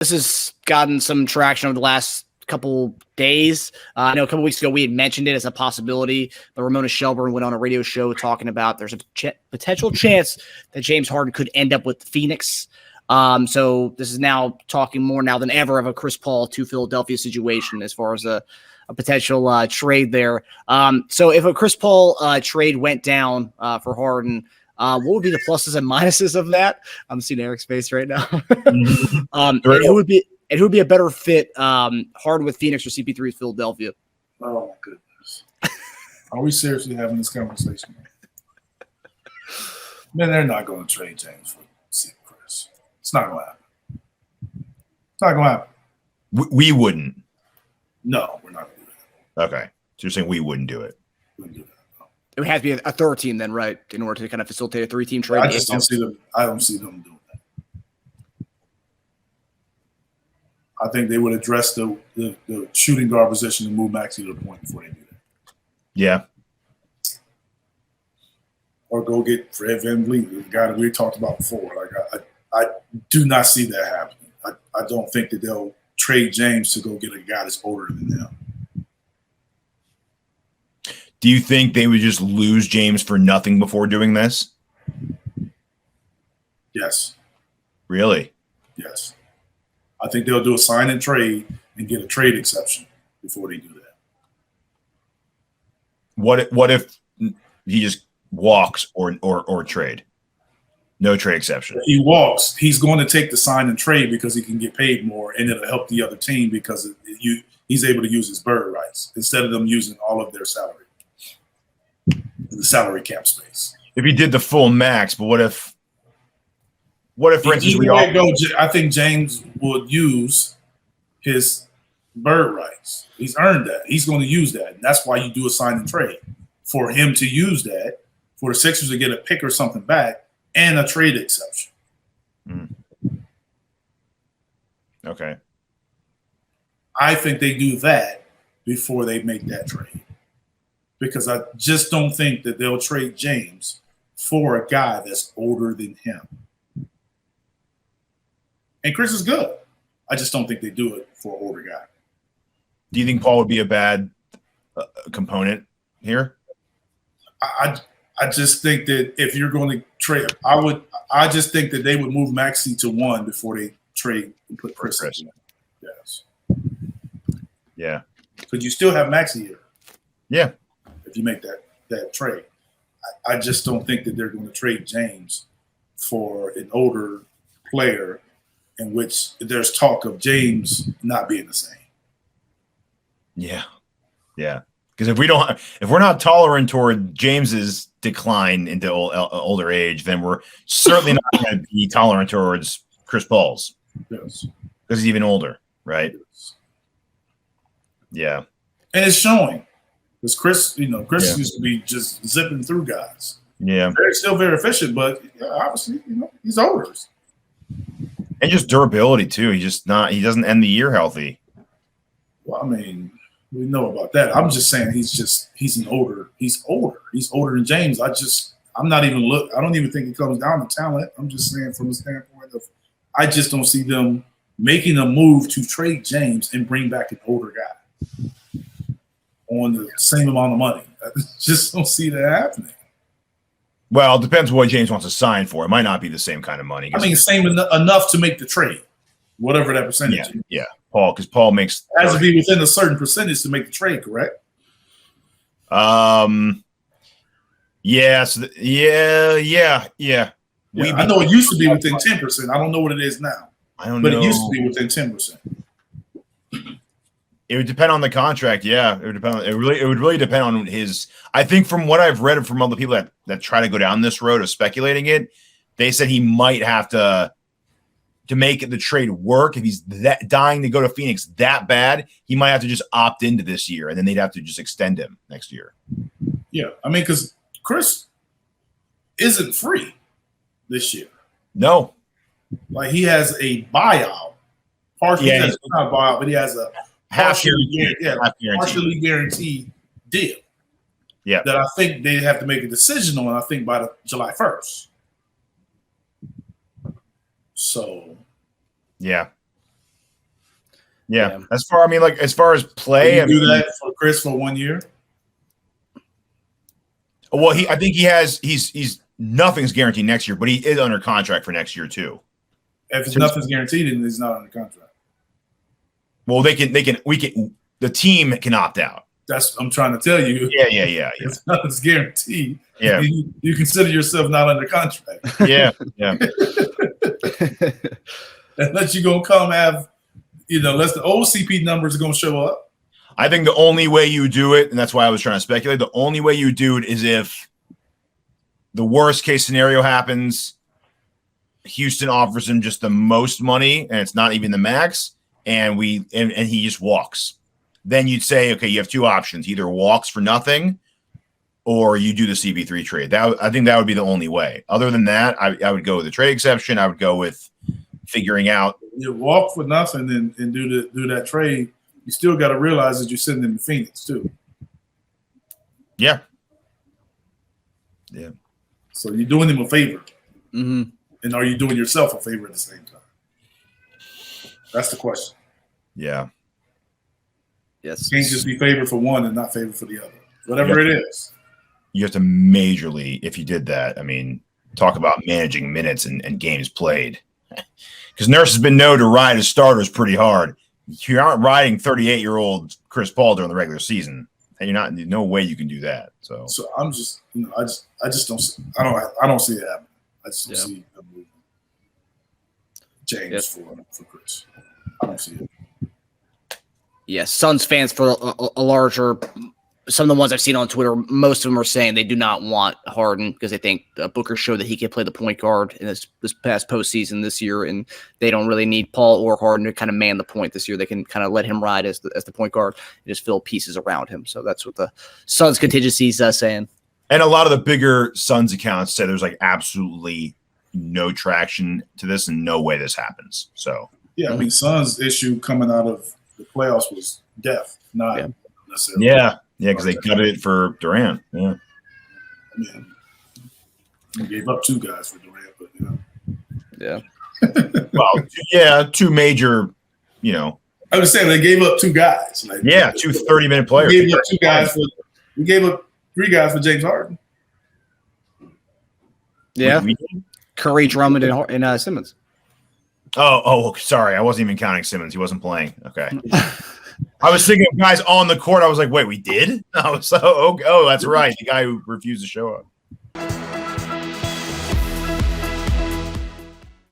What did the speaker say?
this has gotten some traction over the last couple days. I know a couple weeks ago we had mentioned it as a possibility, but Ramona Shelburne went on a radio show talking about there's a potential chance that James Harden could end up with Phoenix. So this is now talking more now than ever of a Chris Paul to Philadelphia situation as far as a potential trade there. So if a Chris Paul trade went down for Harden, what would be the pluses and minuses of that? I'm seeing Eric's face right now. And who would be a better fit, Harden with Phoenix or CP3 with Philadelphia? Oh my goodness! Are we seriously having this conversation? Man, they're not going to trade James for Chris. It's not going to happen. It's not going to happen. We wouldn't. No, we're not going to do that. Okay, so you're saying we wouldn't do it? Wouldn't do that. It would have to be a third team then, right, in order to kind of facilitate a three-team trade. I just don't see them. I don't see them doing that. I think they would address the shooting guard position and move Maxey to the point before they do that. Yeah. Or go get Fred VanVleet, the guy that we talked about before. Like I do not see that happening. I don't think that they'll trade James to go get a guy that's older than them. Do you think they would just lose James for nothing before doing this? Yes. Really? Yes. I think they'll do a sign and trade and get a trade exception before they do that. What if he just walks or trade? No trade exception. If he walks, he's going to take the sign and trade because he can get paid more, and it'll help the other team because he's able to use his bird rights instead of them using all of their salary. The salary cap space. If he did the full max, but what if for instance I think James would use his bird rights. He's earned that. He's going to use that. And that's why you do a sign and trade. For him to use that, for the Sixers to get a pick or something back, and a trade exception. Okay. I think they do that before they make that trade. Because I just don't think that they'll trade James for a guy that's older than him. And Chris is good. I just don't think they do it for an older guy. Do you think Paul would be a bad component here? I just think that if you're going to trade, I just think that they would move Maxey to 1 before they trade and put Chris in. Yes. Yeah. Because you still have Maxey here. Yeah. If you make that trade. I just don't think that they're going to trade James for an older player in which there's talk of James not being the same. Yeah. Yeah. Because if we're not tolerant toward James's decline into older age, then we're certainly not going to be tolerant towards Chris Paul's. Yes. Because he's even older, right? Yes. Yeah. And it's showing. Because Chris used to be just zipping through guys. Yeah. Still very efficient, but obviously, he's older. And just durability too. He doesn't end the year healthy. Well, I mean, we know about that. I'm just saying he's older than James. I don't even think it comes down to talent. I'm just saying from the standpoint of I just don't see them making a move to trade James and bring back an older guy on the same amount of money. I just don't see that happening. Well, it depends what James wants to sign for. It might not be the same kind of money. I mean, same enough to make the trade, whatever that percentage is. Yeah, Paul, because Paul makes – it has to be within a certain percentage to make the trade, correct? Yes. Yeah. I know it used to be within 10%. I don't know what it is now. I don't know. But it used to be within 10%. It would depend on the contract. Yeah, it would depend. It would really depend on his. I think from what I've read from other people that try to go down this road of speculating it, they said he might have to make the trade work. If he's that dying to go to Phoenix that bad, he might have to just opt into this year, and then they'd have to just extend him next year. Yeah, I mean, because Chris isn't free this year. No, like he has a buyout. Partially, not a buyout, but he has a partially guaranteed deal. Yeah, that I think they have to make a decision on. I think by July 1st. So, yeah, Yeah. As far as play, do that for Chris for 1 year. Well, I think he's nothing's guaranteed next year, but he is under contract for next year too. If nothing's guaranteed, then he's not under contract. Well, the team can opt out. That's what I'm trying to tell you. Yeah. If nothing's guaranteed, yeah, you consider yourself not under contract. Yeah. Unless you're gonna come have, unless the OCP numbers are gonna show up. I think the only way you do it, and that's why I was trying to speculate, the only way you do it is if the worst case scenario happens, Houston offers him just the most money, and it's not even the max, and he just walks. Then you'd say, okay, you have two options: either walks for nothing, or you do the CP3 trade. I think that would be the only way. Other than that, I would go with the trade exception. I would go with figuring out. You walk for nothing and do that trade. You still got to realize that you're sitting in Phoenix too. Yeah. So you're doing him a favor, Mm-hmm. and are you doing yourself a favor at the same time? That's the question. Yeah. Yes. You can't just be favored for one and not favored for the other. Whatever it is. You have to majorly, if you did that, I mean, talk about managing minutes and games played. Because Nurse has been known to ride his starters pretty hard. You aren't riding 38-year-old Chris Paul during the regular season, and no way you can do that. So I'm just, I just don't see. I don't see it happening. I just don't see a movement. James for Chris. I don't see it. Yes, Suns fans for a larger. Some of the ones I've seen on Twitter, most of them are saying they do not want Harden because they think Booker showed that he can play the point guard in this past postseason this year, and they don't really need Paul or Harden to kind of man the point this year. They can kind of let him ride as the point guard and just fill pieces around him. So that's what the Suns contingencies saying. And a lot of the bigger Suns accounts say there's like absolutely no traction to this and no way this happens. So I mean, Suns' issue coming out of the playoffs was depth, not necessarily. Yeah, because they gutted it for Durant. Yeah. I mean, they gave up two guys for Durant, but Well, two major, I was saying they gave up two guys. Like, two 30-minute players. We gave up 2 guys we gave up 3 guys for James Harden. Yeah. Curry, Drummond, and Simmons. Oh, sorry. I wasn't even counting Simmons. He wasn't playing. Okay. I was thinking of guys on the court. I was like, wait, we did? I was that's right. The guy who refused to show up.